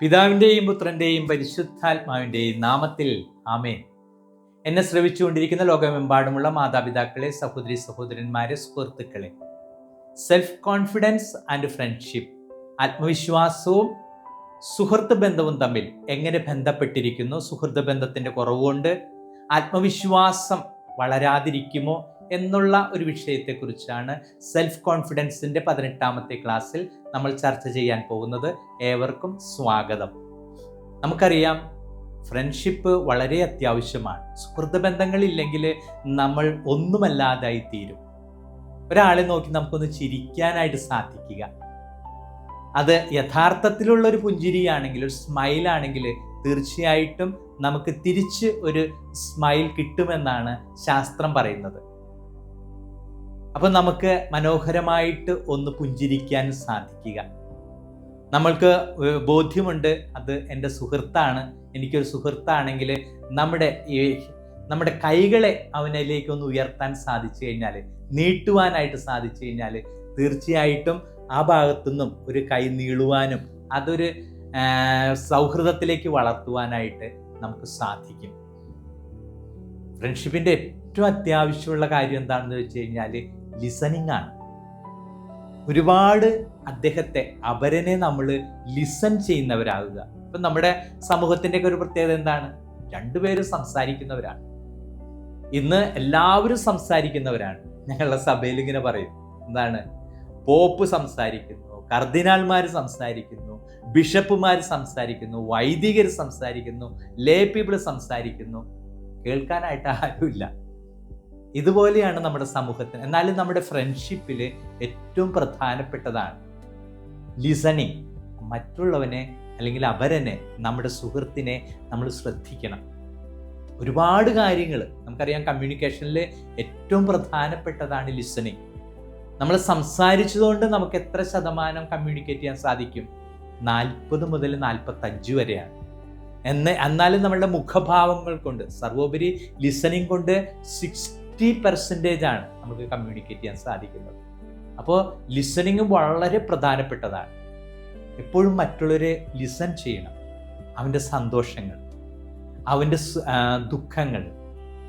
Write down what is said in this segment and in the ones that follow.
പിതാവിൻ്റെയും പുത്രൻ്റെയും പരിശുദ്ധാത്മാവിൻ്റെയും നാമത്തിൽ ആമേൻ. എന്നെ ശ്രവിച്ചുകൊണ്ടിരിക്കുന്ന ലോകമെമ്പാടുമുള്ള മാതാപിതാക്കളെ, സഹോദരി സഹോദരന്മാരെ, സുഹൃത്തുക്കളെ, സെൽഫ് കോൺഫിഡൻസ് ആൻഡ് ഫ്രണ്ട്ഷിപ്പ്, ആത്മവിശ്വാസവും സുഹൃത്ത് ബന്ധവും തമ്മിൽ എങ്ങനെ ബന്ധപ്പെട്ടിരിക്കുന്നു, സുഹൃത്ത് ബന്ധത്തിൻ്റെ കുറവുകൊണ്ട് ആത്മവിശ്വാസം വളരാതിരിക്കുമോ എന്നുള്ള ഒരു വിഷയത്തെക്കുറിച്ചാണ് സെൽഫ് കോൺഫിഡൻസിൻ്റെ 18ാമത്തെ ക്ലാസ്സിൽ നമ്മൾ ചർച്ച ചെയ്യാൻ പോകുന്നത്. ഏവർക്കും സ്വാഗതം. നമുക്കറിയാം, ഫ്രണ്ട്ഷിപ്പ് വളരെ അത്യാവശ്യമാണ്. സുഹൃത്ത് ബന്ധങ്ങളില്ലെങ്കിൽ നമ്മൾ ഒന്നുമല്ലാതായി തീരും. ഒരാളെ നോക്കി നമുക്കൊന്ന് ചിരിക്കാനായിട്ട് സാധിക്കുക, അത് യഥാർത്ഥത്തിലുള്ള ഒരു പുഞ്ചിരിയാണെങ്കിൽ, ഒരു സ്മൈലാണെങ്കിൽ തീർച്ചയായിട്ടും നമുക്ക് തിരിച്ച് ഒരു സ്മൈൽ കിട്ടുമെന്നാണ് ശാസ്ത്രം പറയുന്നത്. അപ്പം നമുക്ക് മനോഹരമായിട്ട് ഒന്ന് പുഞ്ചിരിക്കാൻ സാധിക്കുക. നമ്മൾക്ക് ബോധ്യമുണ്ട്, അത് എൻ്റെ സുഹൃത്താണ്, എനിക്കൊരു സുഹൃത്താണെങ്കിൽ നമ്മുടെ കൈകളെ അവനിലേക്ക് ഒന്ന് ഉയർത്താൻ സാധിച്ചു കഴിഞ്ഞാൽ, നീട്ടുവാനായിട്ട് സാധിച്ചു കഴിഞ്ഞാൽ തീർച്ചയായിട്ടും ആ ഭാഗത്തുനിന്നും ഒരു കൈ നീളുവാനും അതൊരു സൗഹൃദത്തിലേക്ക് വളർത്തുവാനായിട്ട് നമുക്ക് സാധിക്കും. ഫ്രണ്ട്ഷിപ്പിൻ്റെ ഏറ്റവും അത്യാവശ്യമുള്ള കാര്യം എന്താണെന്ന് വെച്ച് കഴിഞ്ഞാൽ ലിസണിങ് ആണ്. ഒരുപാട് അവരനെ നമ്മൾ ലിസൺ ചെയ്യുന്നവരാകുക. ഇപ്പം നമ്മുടെ സമൂഹത്തിൻ്റെയൊക്കെ ഒരു പ്രത്യേകത എന്താണ്? രണ്ടുപേരും സംസാരിക്കുന്നവരാണ്. ഇന്ന് എല്ലാവരും സംസാരിക്കുന്നവരാണ്. ഞങ്ങളുടെ സഭയിൽ ഇങ്ങനെ പറയും, എന്താണ്, പോപ്പ് സംസാരിക്കുന്നു, കർദിനാൾമാർ സംസാരിക്കുന്നു, ബിഷപ്പുമാർ സംസാരിക്കുന്നു, വൈദികർ സംസാരിക്കുന്നു, ലേ പീപ്പിൾ സംസാരിക്കുന്നു. കേൾക്കാനായിട്ട് ആരുമില്ല. ഇതുപോലെയാണ് നമ്മുടെ സമൂഹത്തിന്. എന്നാലും നമ്മുടെ ഫ്രണ്ട്ഷിപ്പിൽ ഏറ്റവും പ്രധാനപ്പെട്ടതാണ് ലിസണിങ്. മറ്റുള്ളവനെ അല്ലെങ്കിൽ അവരനെ, നമ്മുടെ സുഹൃത്തിനെ നമ്മൾ ശ്രദ്ധിക്കണം. ഒരുപാട് കാര്യങ്ങൾ നമുക്കറിയാം. കമ്മ്യൂണിക്കേഷനിൽ ഏറ്റവും പ്രധാനപ്പെട്ടതാണ് ലിസണിങ്. നമ്മൾ സംസാരിച്ചതുകൊണ്ട് നമുക്ക് എത്ര ശതമാനം കമ്മ്യൂണിക്കേറ്റ് ചെയ്യാൻ സാധിക്കും? 40 മുതൽ 45 വരെയാണ്. എന്നാലും നമ്മളുടെ മുഖഭാവങ്ങൾ കൊണ്ട്, സർവോപരി ലിസണിങ് കൊണ്ട് 60% ആണ് നമുക്ക് കമ്മ്യൂണിക്കേറ്റ് ചെയ്യാൻ സാധിക്കുന്നത്. അപ്പോൾ ലിസണിങ് വളരെ പ്രധാനപ്പെട്ടതാണ്. എപ്പോഴും മറ്റുള്ളവരെ ലിസൺ ചെയ്യണം. അവൻ്റെ സന്തോഷങ്ങൾ, അവൻ്റെ ദുഃഖങ്ങൾ,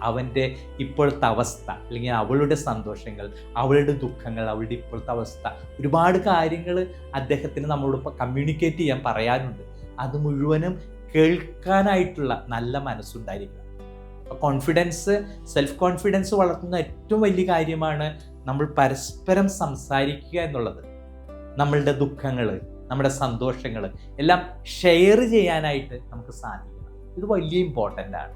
അവൻ്റെ ഇപ്പോഴത്തെ അവസ്ഥ, അല്ലെങ്കിൽ അവളുടെ സന്തോഷങ്ങൾ, അവളുടെ ദുഃഖങ്ങൾ, അവളുടെ ഇപ്പോഴത്തെ അവസ്ഥ, ഒരുപാട് കാര്യങ്ങൾ അദ്ദേഹത്തിന് നമ്മളോട് കമ്മ്യൂണിക്കേറ്റ് ചെയ്യാൻ പറയാനുണ്ട്. അത് മുഴുവനും കേൾക്കാനായിട്ടുള്ള നല്ല മനസ്സുണ്ടായിരിക്കണം. സെൽഫ് കോൺഫിഡൻസ് വളർത്തുന്ന ഏറ്റവും വലിയ കാര്യമാണ് നമ്മൾ പരസ്പരം സംസാരിക്കുക എന്നുള്ളത്. നമ്മളുടെ ദുഃഖങ്ങൾ, നമ്മുടെ സന്തോഷങ്ങൾ എല്ലാം ഷെയർ ചെയ്യാനായിട്ട് നമുക്ക് സാധിക്കണം. ഇത് വലിയ ഇമ്പോർട്ടൻ്റ് ആണ്.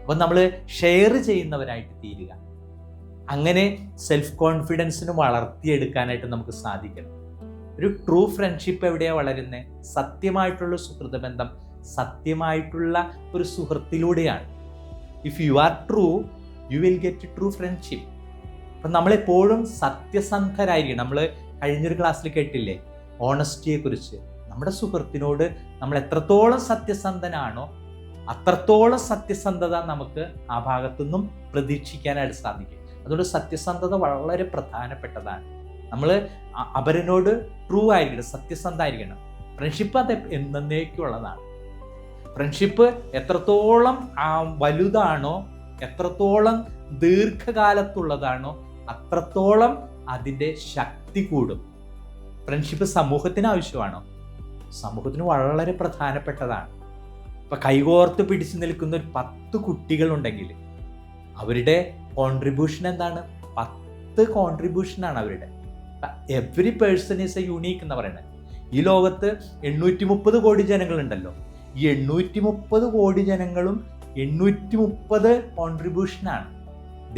അപ്പോൾ നമ്മൾ ഷെയർ ചെയ്യുന്നവരായിട്ട് തീരുക. അങ്ങനെ സെൽഫ് കോൺഫിഡൻസിന് വളർത്തിയെടുക്കാനായിട്ട് നമുക്ക് സാധിക്കണം. ഒരു ട്രൂ ഫ്രണ്ട്ഷിപ്പ് എവിടെയാണ് വളരുന്നത്? സത്യമായിട്ടുള്ള സുഹൃത്ത് ബന്ധം, സത്യമായിട്ടുള്ള ഒരു സുഹൃത്തിലൂടെയാണ്. If you are true, you will get true friendship. അപ്പം നമ്മളെപ്പോഴും സത്യസന്ധരായിരിക്കും. നമ്മൾ കഴിഞ്ഞൊരു ക്ലാസ്സിൽ കേട്ടില്ലേ ഓണസ്റ്റിയെക്കുറിച്ച്. നമ്മുടെ സുഹൃത്തിനോട് നമ്മൾ എത്രത്തോളം സത്യസന്ധനാണോ അത്രത്തോളം സത്യസന്ധത നമുക്ക് ആ ഭാഗത്തുനിന്നും പ്രതീക്ഷിക്കാനായിട്ട് സാധിക്കും. അതുകൊണ്ട് സത്യസന്ധത വളരെ പ്രധാനപ്പെട്ടതാണ്. നമ്മൾ അവരനോട് ട്രൂ ആയിരിക്കണം, സത്യസന്ധമായിരിക്കണം. ഫ്രണ്ട്ഷിപ്പ് അത് എന്നേക്കുള്ളതാണ്. ഫ്രണ്ട്ഷിപ്പ് എത്രത്തോളം വലുതാണോ, എത്രത്തോളം ദീർഘകാലത്തുള്ളതാണോ അത്രത്തോളം അതിൻ്റെ ശക്തി കൂടും. ഫ്രണ്ട്ഷിപ്പ് സമൂഹത്തിന് ആവശ്യമാണോ? സമൂഹത്തിന് വളരെ പ്രധാനപ്പെട്ടതാണ്. ഇപ്പം കൈകോർത്ത് പിടിച്ചു നിൽക്കുന്ന ഒരു 10 കുട്ടികളുണ്ടെങ്കിൽ അവരുടെ കോൺട്രിബ്യൂഷൻ എന്താണ്? 10 കോൺട്രിബ്യൂഷനാണ് അവരുടെ. Every person is A unique എന്ന് പറയുന്നത്. ഈ ലോകത്ത് 830 കോടി ജനങ്ങളുണ്ടല്ലോ. ഈ 830 കോടി ജനങ്ങളും 830 കോൺട്രിബ്യൂഷനാണ്.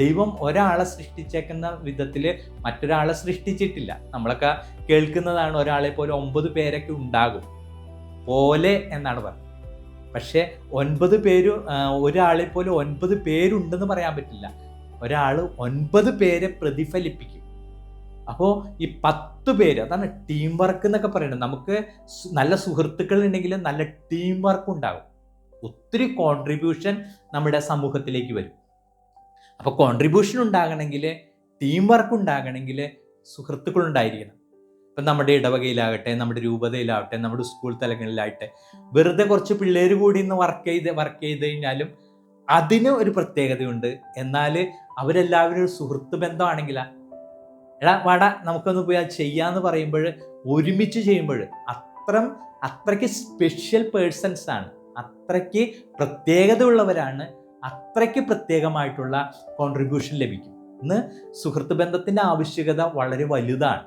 ദൈവം ഒരാളെ സൃഷ്ടിച്ചേക്കുന്ന വിധത്തിൽ മറ്റൊരാളെ സൃഷ്ടിച്ചിട്ടില്ല. നമ്മളൊക്കെ കേൾക്കുന്നതാണ് ഒരാളെ പോലെ 9 പേരൊക്കെ ഉണ്ടാകും പോലെ എന്നാണ് പറഞ്ഞത്. പക്ഷേ 9 പേര്, ഒരാളെ പോലെ 9 പേരുണ്ടെന്ന് പറയാൻ പറ്റില്ല. ഒരാൾ 9 പേരെ പ്രതിഫലിപ്പിക്കും. അപ്പോൾ ഈ 10 പേര്, അതാണ് ടീം വർക്ക് എന്നൊക്കെ പറയുന്നത്. നമുക്ക് നല്ല സുഹൃത്തുക്കൾ ഉണ്ടെങ്കിൽ നല്ല ടീം വർക്ക് ഉണ്ടാകും. ഒത്തിരി കോൺട്രിബ്യൂഷൻ നമ്മുടെ സമൂഹത്തിലേക്ക് വരും. അപ്പോൾ കോൺട്രിബ്യൂഷൻ ഉണ്ടാകണമെങ്കിൽ, ടീം വർക്ക് ഉണ്ടാകണമെങ്കിൽ സുഹൃത്തുക്കൾ ഉണ്ടായിരിക്കണം. ഇപ്പം നമ്മുടെ ഇടവകയിലാകട്ടെ, നമ്മുടെ രൂപതയിലാവട്ടെ, നമ്മുടെ സ്കൂൾ തലങ്ങളിലാകട്ടെ, വെറുതെ കുറച്ച് പിള്ളേർ കൂടി ഇന്ന് വർക്ക് ചെയ്ത് കഴിഞ്ഞാലും അതിന് ഒരു പ്രത്യേകതയുണ്ട്. എന്നാൽ അവരെല്ലാവരും ഒരു സുഹൃത്ത് ബന്ധമാണെങ്കിലാ, എടാ വാടാ നമുക്കൊന്ന് പോയി അത് ചെയ്യാന്ന് പറയുമ്പോൾ, ഒരുമിച്ച് ചെയ്യുമ്പോൾ അത്രയ്ക്ക് സ്പെഷ്യൽ പേഴ്സൺസ് ആണ്, അത്രയ്ക്ക് പ്രത്യേകത ഉള്ളവരാണ്, അത്രയ്ക്ക് പ്രത്യേകമായിട്ടുള്ള കോൺട്രിബ്യൂഷൻ ലഭിക്കും. ഇന്ന് സുഹൃത്ത് ബന്ധത്തിൻ്റെ ആവശ്യകത വളരെ വലുതാണ്.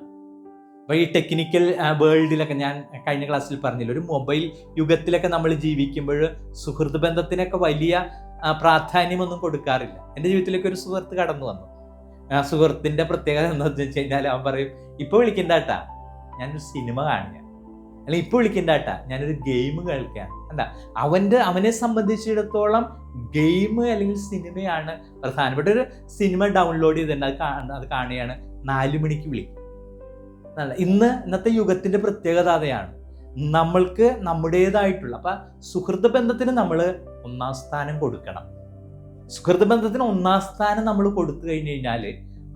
അപ്പോൾ ഈ ടെക്നിക്കൽ വേൾഡിലൊക്കെ ഞാൻ കഴിഞ്ഞ ക്ലാസ്സിൽ പറഞ്ഞില്ല, ഒരു മൊബൈൽ യുഗത്തിലൊക്കെ നമ്മൾ ജീവിക്കുമ്പോൾ സുഹൃത്ത് ബന്ധത്തിനൊക്കെ വലിയ പ്രാധാന്യമൊന്നും കൊടുക്കാറില്ല. എൻ്റെ ജീവിതത്തിലേക്ക് ഒരു സുഹൃത്ത് കടന്നു വന്നു. സുഹൃത്തിൻ്റെ പ്രത്യേകത എന്താണെന്ന് വെച്ച് കഴിഞ്ഞാൽ അവൻ പറയും, ഇപ്പോൾ വിളിക്കണ്ടാട്ടാ ഞാനൊരു സിനിമ കാണുക, അല്ലെങ്കിൽ ഇപ്പോൾ വിളിക്കണ്ടാട്ടാ ഞാനൊരു ഗെയിം കളിക്കുകയാണ്. എന്താ അവനെ സംബന്ധിച്ചിടത്തോളം ഗെയിം അല്ലെങ്കിൽ സിനിമയാണ് പ്രധാനപ്പെട്ട. ഒരു സിനിമ ഡൗൺലോഡ് ചെയ്തിട്ടുണ്ട്, അത് കാണുകയാണ്, 4 മണിക്ക് വിളിക്കും. ഇന്നത്തെ യുഗത്തിൻ്റെ പ്രത്യേകത അതാണ്. നമ്മൾക്ക് നമ്മുടേതായിട്ടുള്ള സുഹൃത്ത് ബന്ധത്തിന് നമ്മൾ 1-ാം സ്ഥാനം കൊടുക്കണം. സുഹൃത്ത് ബന്ധത്തിന് 1-ാം സ്ഥാനം നമ്മൾ കൊടുത്തു കഴിഞ്ഞു കഴിഞ്ഞാൽ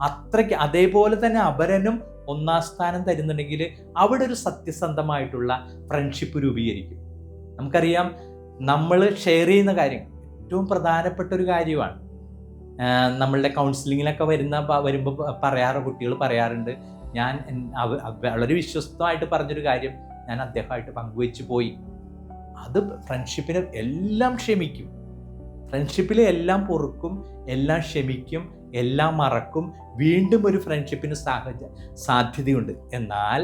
അത്രയ്ക്ക്, അതേപോലെ തന്നെ അപരനും 1-ാം സ്ഥാനം തരുന്നുണ്ടെങ്കിൽ അവിടെ ഒരു സത്യസന്ധമായിട്ടുള്ള ഫ്രണ്ട്ഷിപ്പ് രൂപീകരിക്കും. നമുക്കറിയാം, നമ്മൾ ഷെയർ ചെയ്യുന്ന കാര്യങ്ങൾ ഏറ്റവും പ്രധാനപ്പെട്ട ഒരു കാര്യമാണ്. നമ്മളുടെ കൗൺസിലിങ്ങിലൊക്കെ വരുമ്പോൾ കുട്ടികൾ പറയാറുണ്ട്, ഞാൻ വളരെ വിശ്വസ്തമായിട്ട് പറഞ്ഞൊരു കാര്യം ഞാൻ അദ്ദേഹമായിട്ട് പങ്കുവെച്ച് പോയി. അത് ഫ്രണ്ട്ഷിപ്പിന് എല്ലാം ക്ഷമിക്കും, ഫ്രണ്ട്ഷിപ്പിൽ എല്ലാം പൊറുക്കും, എല്ലാം ക്ഷമിക്കും, എല്ലാം മറക്കും. വീണ്ടും ഒരു ഫ്രണ്ട്ഷിപ്പിന് സാധ്യതയുണ്ട്. എന്നാൽ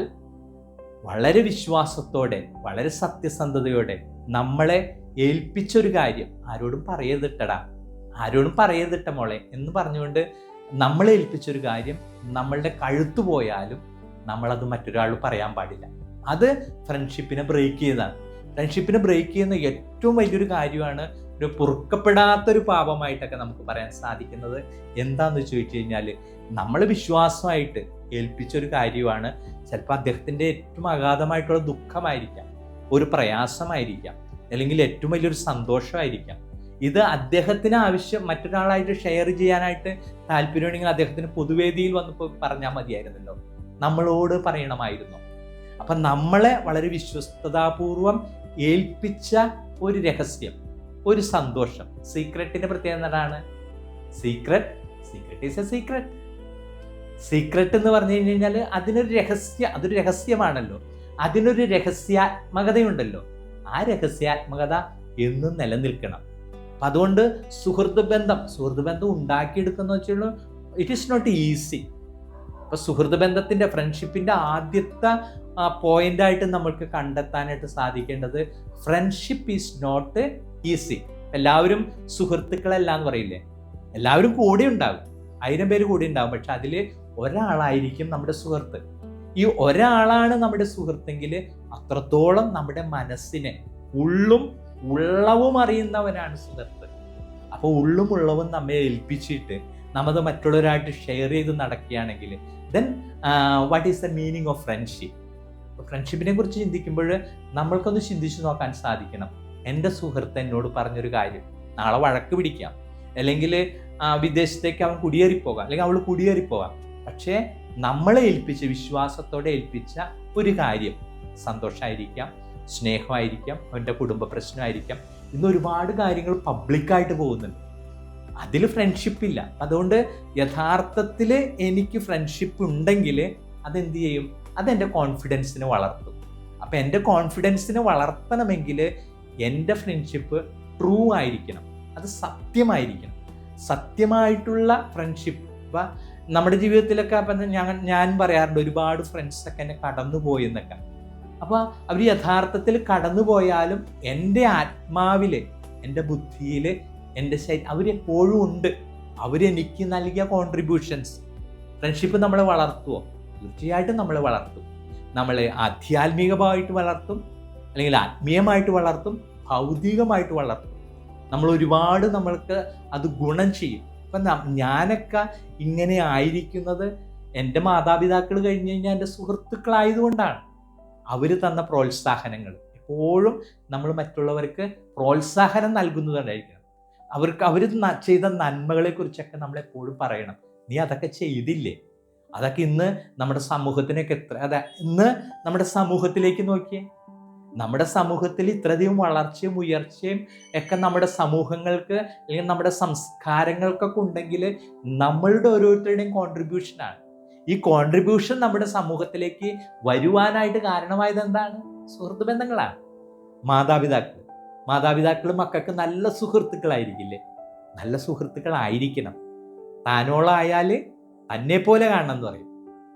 വളരെ വിശ്വാസത്തോടെ, വളരെ സത്യസന്ധതയോടെ നമ്മളെ ഏൽപ്പിച്ചൊരു കാര്യം ആരോടും പറയരുതിട്ടടാ, ആരോടും പറയരുതിട്ട മോളെ എന്ന് പറഞ്ഞുകൊണ്ട് നമ്മളെ ഏൽപ്പിച്ചൊരു കാര്യം നമ്മളുടെ കഴുത്തു പോയാലും നമ്മളത് മറ്റൊരാൾ പറയാൻ പാടില്ല. അത് ഫ്രണ്ട്ഷിപ്പിനെ ബ്രേക്ക് ചെയ്തതാണ്. ഫ്രണ്ട്ഷിപ്പിനെ ബ്രേക്ക് ചെയ്യുന്ന ഏറ്റവും വലിയൊരു കാര്യമാണ്. ഒരു പൊറുക്കപ്പെടാത്തൊരു പാപമായിട്ടൊക്കെ നമുക്ക് പറയാൻ സാധിക്കുന്നത് എന്താണെന്ന് ചോദിച്ചു കഴിഞ്ഞാൽ, നമ്മൾ വിശ്വാസമായിട്ട് ഏൽപ്പിച്ചൊരു കാര്യമാണ്. ചിലപ്പോൾ അദ്ദേഹത്തിൻ്റെ ഏറ്റവും അഗാധമായിട്ടുള്ള ദുഃഖമായിരിക്കാം, ഒരു പ്രയാസമായിരിക്കാം, അല്ലെങ്കിൽ ഏറ്റവും വലിയൊരു സന്തോഷമായിരിക്കാം. ഇത് അദ്ദേഹത്തിന് മറ്റൊരാളായിട്ട് ഷെയർ ചെയ്യാനായിട്ട് താല്പര്യമുണ്ടെങ്കിൽ അദ്ദേഹത്തിന് പൊതുവേദിയിൽ വന്നപ്പോൾ പറഞ്ഞാൽ മതിയായിരുന്നല്ലോ, നമ്മളോട് പറയണമായിരുന്നു. അപ്പം നമ്മളെ വളരെ വിശ്വസ്തതാപൂർവം ഏൽപ്പിച്ച ഒരു രഹസ്യം, ഒരു സന്തോഷം. സീക്രട്ടിന്റെ പ്രത്യേകത എന്താണ്? Secret is A secret. Secret എന്ന് പറഞ്ഞു കഴിഞ്ഞാൽ അതൊരു രഹസ്യമാണല്ലോ, അതിനൊരു രഹസ്യാത്മകതയുണ്ടല്ലോ. ആ രഹസ്യാത്മകത എന്നും നിലനിൽക്കണം. അപ്പം അതുകൊണ്ട് സുഹൃത്ത് ബന്ധം ഉണ്ടാക്കിയെടുക്കുന്ന വെച്ചാൽ ഇറ്റ് ഈസ് നോട്ട് ഈസി. അപ്പം സുഹൃത്ത് ബന്ധത്തിൻ്റെ, ഫ്രണ്ട്ഷിപ്പിൻ്റെ ആദ്യത്തെ പോയിന്റായിട്ട് നമ്മൾക്ക് കണ്ടെത്താനായിട്ട് സാധിക്കേണ്ടത്, ഫ്രണ്ട്ഷിപ്പ് ഈസ് നോട്ട് ഈസി. എല്ലാവരും സുഹൃത്തുക്കളല്ല എന്ന് പറയില്ലേ, എല്ലാവരും കൂടെ ഉണ്ടാകും, 1000 പേര് കൂടെ ഉണ്ടാകും, പക്ഷെ അതിൽ ഒരാളായിരിക്കും നമ്മുടെ സുഹൃത്ത്. ഈ ഒരാളാണ് നമ്മുടെ സുഹൃത്തെങ്കിൽ അത്രത്തോളം നമ്മുടെ മനസ്സിനെ ഉള്ളവും അറിയുന്നവനാണ് സുഹൃത്ത്. അപ്പോൾ ഉള്ളവും നമ്മെ ഏൽപ്പിച്ചിട്ട് നമ്മത് മറ്റുള്ളവരായിട്ട് ഷെയർ ചെയ്ത് നടക്കുകയാണെങ്കിൽ then what is the meaning of friendship? ഫ്രണ്ട്ഷിപ്പിനെ കുറിച്ച് ചിന്തിക്കുമ്പോൾ നമ്മൾക്കൊന്ന് ചിന്തിച്ച് നോക്കാൻ സാധിക്കണം. എൻ്റെ സുഹൃത്ത് എന്നോട് പറഞ്ഞൊരു കാര്യം, നാളെ വഴക്ക് പിടിക്കാം, അല്ലെങ്കിൽ വിദേശത്തേക്ക് അവൻ കുടിയേറിപ്പോകാം, അല്ലെങ്കിൽ അവൾ കുടിയേറിപ്പോകാം, പക്ഷേ നമ്മളെ വിശ്വാസത്തോടെ ഏൽപ്പിച്ച ഒരു കാര്യം സന്തോഷമായിരിക്കാം, സ്നേഹമായിരിക്കാം, അവൻ്റെ കുടുംബ പ്രശ്നമായിരിക്കാം. ഇന്ന് ഒരുപാട് കാര്യങ്ങൾ പബ്ലിക്കായിട്ട് പോകുന്നുണ്ട്, അതിൽ ഫ്രണ്ട്ഷിപ്പില്ല. അതുകൊണ്ട് യഥാർത്ഥത്തിൽ എനിക്ക് ഫ്രണ്ട്ഷിപ്പ് ഉണ്ടെങ്കിൽ അതെന്ത് ചെയ്യും? അതെൻ്റെ കോൺഫിഡൻസിനെ വളർത്തും. അപ്പം എൻ്റെ കോൺഫിഡൻസിനെ വളർത്തണമെങ്കിൽ എൻ്റെ ഫ്രണ്ട്ഷിപ്പ് ട്രൂ ആയിരിക്കണം, അത് സത്യമായിരിക്കണം. സത്യമായിട്ടുള്ള ഫ്രണ്ട്ഷിപ്പ്. അപ്പം നമ്മുടെ ജീവിതത്തിലൊക്കെ അപ്പം ഞാൻ പറയാറുണ്ട്, ഒരുപാട് ഫ്രണ്ട്സൊക്കെ എന്നെ കടന്നുപോയി എന്നൊക്കെ. അപ്പോൾ അവർ യഥാർത്ഥത്തിൽ കടന്നുപോയാലും എൻ്റെ ആത്മാവിൽ, എൻ്റെ ബുദ്ധിയിൽ, എൻ്റെ അവരെപ്പോഴും ഉണ്ട്. അവരെനിക്ക് നൽകിയ കോൺട്രിബ്യൂഷൻസ്. ഫ്രണ്ട്ഷിപ്പ് നമ്മളെ വളർത്തുമോ? തീർച്ചയായിട്ടും നമ്മളെ വളർത്തും. നമ്മളെ ആധ്യാത്മികമായിട്ട് വളർത്തും, അല്ലെങ്കിൽ ആത്മീയമായിട്ട് വളർത്തും, ഭൗതികമായിട്ട് വളർത്തും. നമ്മൾക്ക് അത് ഗുണം ചെയ്യും. അപ്പം ഞാനൊക്കെ ഇങ്ങനെ ആയിരിക്കുന്നത് എൻ്റെ മാതാപിതാക്കൾ കഴിഞ്ഞ് കഴിഞ്ഞാൽ എൻ്റെ സുഹൃത്തുക്കളായതുകൊണ്ടാണ്. അവർ തന്ന പ്രോത്സാഹനങ്ങൾ എപ്പോഴും നമ്മൾ മറ്റുള്ളവർക്ക് പ്രോത്സാഹനം നൽകുന്നതുകൊണ്ടായിരിക്കണം. അവർ ചെയ്ത നന്മകളെക്കുറിച്ചൊക്കെ നമ്മളെപ്പോഴും പറയണം. നീ അതൊക്കെ ചെയ്തില്ലേ, അതൊക്കെ ഇന്ന് നമ്മുടെ സമൂഹത്തിനൊക്കെ ഇന്ന് നമ്മുടെ സമൂഹത്തിലേക്ക് നോക്കിയേ. നമ്മുടെ സമൂഹത്തിൽ ഇത്രയധികം വളർച്ചയും ഉയർച്ചയും ഒക്കെ നമ്മുടെ സമൂഹങ്ങൾക്ക് അല്ലെങ്കിൽ നമ്മുടെ സംസ്കാരങ്ങൾക്കൊക്കെ ഉണ്ടെങ്കിൽ നമ്മളുടെ ഓരോരുത്തരുടെയും കോൺട്രിബ്യൂഷനാണ്. ഈ കോൺട്രിബ്യൂഷൻ നമ്മുടെ സമൂഹത്തിലേക്ക് വരുവാനായിട്ട് കാരണമായത് എന്താണ്? സുഹൃത്ത് ബന്ധങ്ങളാണ്. മാതാപിതാക്കൾ മക്കൾക്ക് നല്ല സുഹൃത്തുക്കളായിരിക്കില്ലേ? നല്ല സുഹൃത്തുക്കളായിരിക്കണം. താനോളായാൽ തന്നെ പോലെ കാണണം എന്ന് പറയും.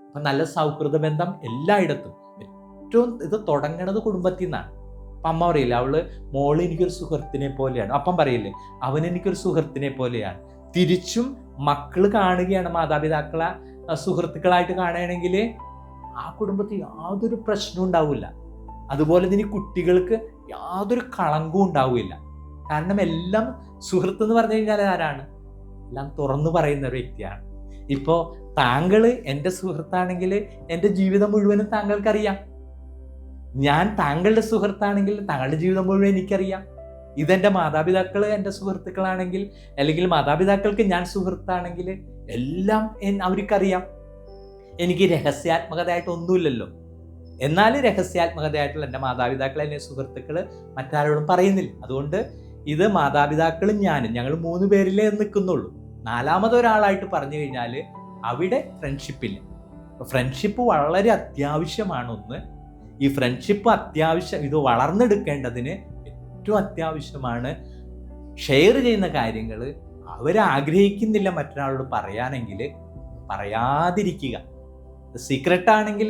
അപ്പം നല്ല സൗഹൃദ ബന്ധം എല്ലായിടത്തും. ഏറ്റവും ഇത് തുടങ്ങണത് കുടുംബത്തിൽ നിന്നാണ്. അപ്പം അമ്മ പറയില്ലേ, അവള് മോള് എനിക്കൊരു സുഹൃത്തിനെ പോലെയാണ്. അപ്പം പറയില്ലേ, അവൻ എനിക്കൊരു സുഹൃത്തിനെ പോലെയാണ്. തിരിച്ചും മക്കൾ കാണുകയാണ് മാതാപിതാക്കളെ സുഹൃത്തുക്കളായിട്ട് കാണുകയാണെങ്കിൽ ആ കുടുംബത്തിൽ യാതൊരു പ്രശ്നവും ഉണ്ടാവില്ല. അതുപോലെ തന്നെ കുട്ടികൾക്ക് യാതൊരു കളങ്കവും ഉണ്ടാവില്ല. കാരണം എല്ലാം സുഹൃത്ത് എന്ന് പറഞ്ഞു കഴിഞ്ഞാൽ ആരാണ്? എല്ലാം തുറന്നു പറയുന്ന ഒരു വ്യക്തിയാണ്. ഇപ്പോൾ താങ്കൾ എൻ്റെ സുഹൃത്താണെങ്കിൽ എൻ്റെ ജീവിതം മുഴുവനും താങ്കൾക്കറിയാം. ഞാൻ താങ്കളുടെ സുഹൃത്താണെങ്കിൽ താങ്കളുടെ ജീവിതം മുഴുവൻ എനിക്കറിയാം. ഇതെൻ്റെ മാതാപിതാക്കൾ എൻ്റെ സുഹൃത്തുക്കളാണെങ്കിൽ, അല്ലെങ്കിൽ മാതാപിതാക്കൾക്ക് ഞാൻ സുഹൃത്താണെങ്കിൽ എല്ലാം അവർക്കറിയാം. എനിക്ക് രഹസ്യാത്മകതയായിട്ട് ഒന്നുമില്ലല്ലോ. എന്നാലും രഹസ്യാത്മകതയായിട്ടുള്ള എൻ്റെ മാതാപിതാക്കൾ, എൻ്റെ സുഹൃത്തുക്കൾ മറ്റാരോടും പറയുന്നില്ല. അതുകൊണ്ട് ഇത് മാതാപിതാക്കളും ഞാനും, ഞങ്ങൾ 3 പേരിലേ നിൽക്കുന്നുള്ളൂ. 4മതൊരാളായിട്ട് പറഞ്ഞു കഴിഞ്ഞാൽ അവിടെ ഫ്രണ്ട്ഷിപ്പില്ല. ഫ്രണ്ട്ഷിപ്പ് വളരെ അത്യാവശ്യമാണ്. ഈ ഫ്രണ്ട്ഷിപ്പ് അത്യാവശ്യം, ഇത് വളർന്നെടുക്കേണ്ടതിന് ഏറ്റവും അത്യാവശ്യമാണ് ഷെയർ ചെയ്യുന്ന കാര്യങ്ങൾ അവരാഗ്രഹിക്കുന്നില്ല മറ്റൊരാളോട് പറയാനെങ്കിൽ പറയാതിരിക്കുക. സീക്രട്ടാണെങ്കിൽ,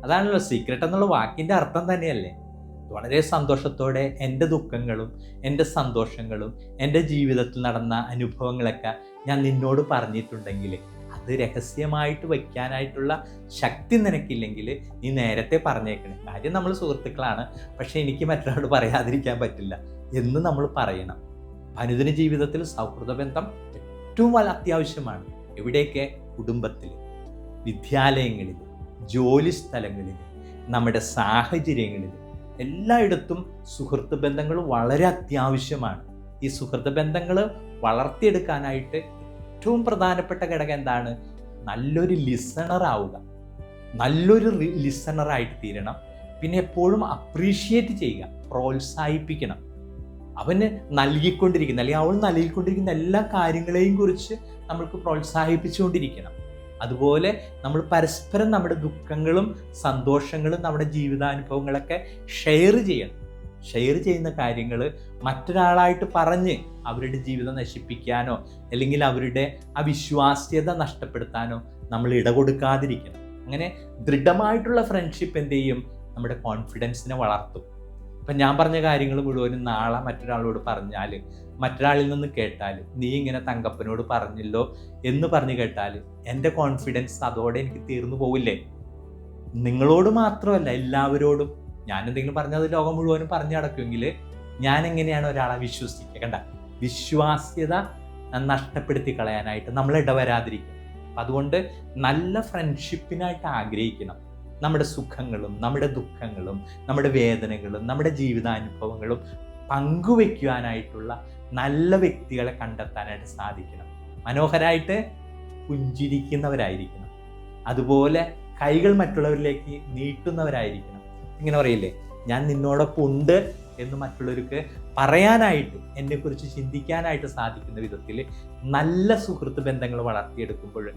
അതാണല്ലോ സീക്രട്ട് എന്നുള്ള വാക്കിൻ്റെ അർത്ഥം തന്നെയല്ലേ. വളരെ സന്തോഷത്തോടെ എൻ്റെ ദുഃഖങ്ങളും എൻ്റെ സന്തോഷങ്ങളും എൻ്റെ ജീവിതത്തിൽ നടന്ന അനുഭവങ്ങളൊക്കെ ഞാൻ നിന്നോട് പറഞ്ഞിട്ടുണ്ടെങ്കിൽ അത് രഹസ്യമായിട്ട് വയ്ക്കാനായിട്ടുള്ള ശക്തി നിനക്കില്ലെങ്കിൽ നീ നേരത്തെ പറഞ്ഞേക്കണേ. കാര്യം നമ്മൾ സുഹൃത്തുക്കളാണ്, പക്ഷെ എനിക്ക് മറ്റൊരാളോട് പറയാതിരിക്കാൻ പറ്റില്ല എന്ന് നമ്മൾ പറയണം. അനുദിന ജീവിതത്തിൽ സൗഹൃദ ബന്ധം ഏറ്റവും അത്യാവശ്യമാണ്. എവിടെയൊക്കെ? കുടുംബത്തിൽ, വിദ്യാലയങ്ങളിൽ, ജോലി സ്ഥലങ്ങളിൽ, നമ്മുടെ സാഹചര്യങ്ങളിൽ, എല്ലായിടത്തും സുഹൃത്ത് ബന്ധങ്ങൾ വളരെ അത്യാവശ്യമാണ്. ഈ സുഹൃത്ത് ബന്ധങ്ങൾ വളർത്തിയെടുക്കാനായിട്ട് ഏറ്റവും പ്രധാനപ്പെട്ട ഘടകം എന്താണ്? നല്ലൊരു ലിസണർ ആവുക. നല്ലൊരു ലിസണറായിട്ട് തീരണം. പിന്നെ എപ്പോഴും അപ്രീഷിയേറ്റ് ചെയ്യുക, പ്രോത്സാഹിപ്പിക്കണം. അവന് നൽകിക്കൊണ്ടിരിക്കുന്ന അല്ലെങ്കിൽ അവൾ നൽകിക്കൊണ്ടിരിക്കുന്ന എല്ലാ കാര്യങ്ങളെയും കുറിച്ച് നമ്മൾക്ക് പ്രോത്സാഹിപ്പിച്ചുകൊണ്ടിരിക്കണം. അതുപോലെ നമ്മൾ പരസ്പരം നമ്മുടെ ദുഃഖങ്ങളും സന്തോഷങ്ങളും നമ്മുടെ ജീവിതാനുഭവങ്ങളൊക്കെ ഷെയർ ചെയ്യണം. ഷെയർ ചെയ്യുന്ന കാര്യങ്ങൾ മറ്റൊരാളായിട്ട് പറഞ്ഞ് അവരുടെ ജീവിതം നശിപ്പിക്കാനോ അല്ലെങ്കിൽ അവരുടെ ആ വിശ്വാസ്യത നഷ്ടപ്പെടുത്താനോ നമ്മൾ ഇടകൊടുക്കാതിരിക്കണം. അങ്ങനെ ദൃഢമായിട്ടുള്ള ഫ്രണ്ട്ഷിപ്പ് എന്ത് ചെയ്യും? നമ്മുടെ കോൺഫിഡൻസിനെ വളർത്തും. ഇപ്പം ഞാൻ പറഞ്ഞ കാര്യങ്ങൾ മുഴുവനും നാളെ മറ്റൊരാളോട് പറഞ്ഞാൽ, മറ്റൊരാളിൽ നിന്ന് കേട്ടാൽ, നീ ഇങ്ങനെ തങ്കപ്പനോട് പറഞ്ഞല്ലോ എന്ന് പറഞ്ഞു കേട്ടാൽ എൻ്റെ കോൺഫിഡൻസ് അതോടെ എനിക്ക് തീർന്നു പോവില്ലേ? നിങ്ങളോട് മാത്രമല്ല, എല്ലാവരോടും ഞാൻ എന്തെങ്കിലും പറഞ്ഞത് ലോകം മുഴുവനും പറഞ്ഞു നടക്കുമെങ്കിൽ ഞാൻ എങ്ങനെയാണ് ഒരാളെ വിശ്വസിക്കുക? കണ്ട, വിശ്വാസ്യത നഷ്ടപ്പെടുത്തി കളയാനായിട്ട് നമ്മൾ ഇടവരാതിരിക്കും. അതുകൊണ്ട് നല്ല ഫ്രണ്ട്ഷിപ്പിനായിട്ട് ആഗ്രഹിക്കണം. നമ്മുടെ സുഖങ്ങളും നമ്മുടെ ദുഃഖങ്ങളും നമ്മുടെ വേദനകളും നമ്മുടെ ജീവിതാനുഭവങ്ങളും പങ്കുവെക്കുവാനായിട്ടുള്ള നല്ല വ്യക്തികളെ കണ്ടെത്താനായിട്ട് സാധിക്കണം. മനോഹരമായിട്ട് പുഞ്ചിരിക്കുന്നവരായിരിക്കണം. അതുപോലെ കൈകൾ മറ്റുള്ളവരിലേക്ക് നീട്ടുന്നവരായിരിക്കണം. ഇങ്ങനെ പറയില്ലേ, ഞാൻ നിന്നോടൊപ്പം ഉണ്ട് എന്ന് മറ്റുള്ളവർക്ക് പറയാനായിട്ട്, എന്നെക്കുറിച്ച് ചിന്തിക്കാനായിട്ട് സാധിക്കുന്ന വിധത്തിൽ നല്ല സുഹൃത്ത് ബന്ധങ്ങൾ വളർത്തിയെടുക്കുമ്പോൾ,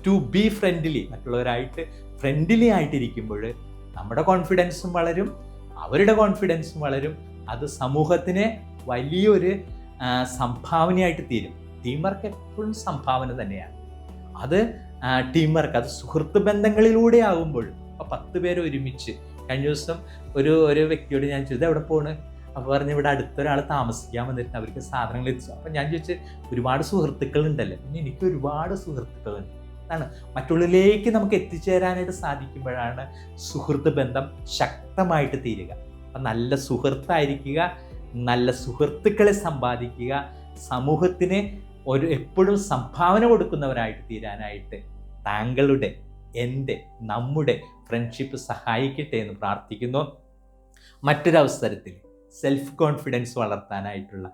ടു ബി ഫ്രണ്ട്ലി, മറ്റുള്ളവരായിട്ട് ഫ്രണ്ട്ലി ആയിട്ടിരിക്കുമ്പോൾ നമ്മുടെ കോൺഫിഡൻസും വളരും, അവരുടെ കോൺഫിഡൻസും വളരും. അത് സമൂഹത്തിന് വലിയൊരു സംഭാവനയായിട്ട് തീരും. ടീം വർക്ക് എപ്പോഴും സംഭാവന തന്നെയാണ്. അത് ടീം വർക്ക്, അത് സുഹൃത്ത് ബന്ധങ്ങളിലൂടെ ആകുമ്പോൾ. അപ്പോൾ 10 പേര് ഒരുമിച്ച്, കഴിഞ്ഞ ദിവസം ഒരു വ്യക്തിയോട് ഞാൻ ചോദിച്ചത് എവിടെ പോണ്? അപ്പോൾ പറഞ്ഞ് ഇവിടെ അടുത്തൊരാൾ താമസിക്കാൻ വന്നിട്ട് അവർക്ക് സാധനങ്ങൾ എത്തിച്ചു. അപ്പം ഞാൻ ചോദിച്ചു, ഒരുപാട് സുഹൃത്തുക്കളുണ്ടല്ലേ? പിന്നെ എനിക്ക് ഒരുപാട് സുഹൃത്തുക്കളുണ്ട്. അതാണ് മറ്റുള്ളിലേക്ക് നമുക്ക് എത്തിച്ചേരാനായിട്ട് സാധിക്കുമ്പോഴാണ് സുഹൃത്ത് ബന്ധം ശക്തമായിട്ട് തീരുക. അപ്പം നല്ല സുഹൃത്തായിരിക്കുക, നല്ല സുഹൃത്തുക്കളെ സമ്പാദിക്കുക, സമൂഹത്തിന് എപ്പോഴും സംഭാവന കൊടുക്കുന്നവരായിട്ട് തീരാനായിട്ട് താങ്കളുടെ, എൻ്റെ, നമ്മുടെ ഫ്രണ്ട്ഷിപ്പ് സഹായിക്കട്ടെ എന്ന് പ്രാർത്ഥിക്കുന്നു. മറ്റൊരവസരത്തിൽ സെൽഫ് കോൺഫിഡൻസ് വളർത്താനായിട്ടുള്ള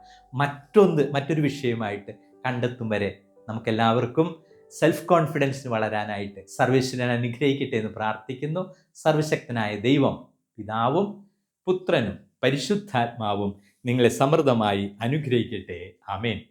മറ്റൊരു വിഷയമായിട്ട് കണ്ടെത്തും വരെ നമുക്കെല്ലാവർക്കും സെൽഫ് കോൺഫിഡൻസ് വളരാനായിട്ട് സർവേശ്വരൻ അനുഗ്രഹിക്കട്ടെ എന്ന് പ്രാർത്ഥിക്കുന്നു. സർവശക്തനായ ദൈവം പിതാവും പുത്രനും പരിശുദ്ധാത്മാവും നിങ്ങളെ സമൃദ്ധമായി അനുഗ്രഹിക്കട്ടെ. ആമേൻ.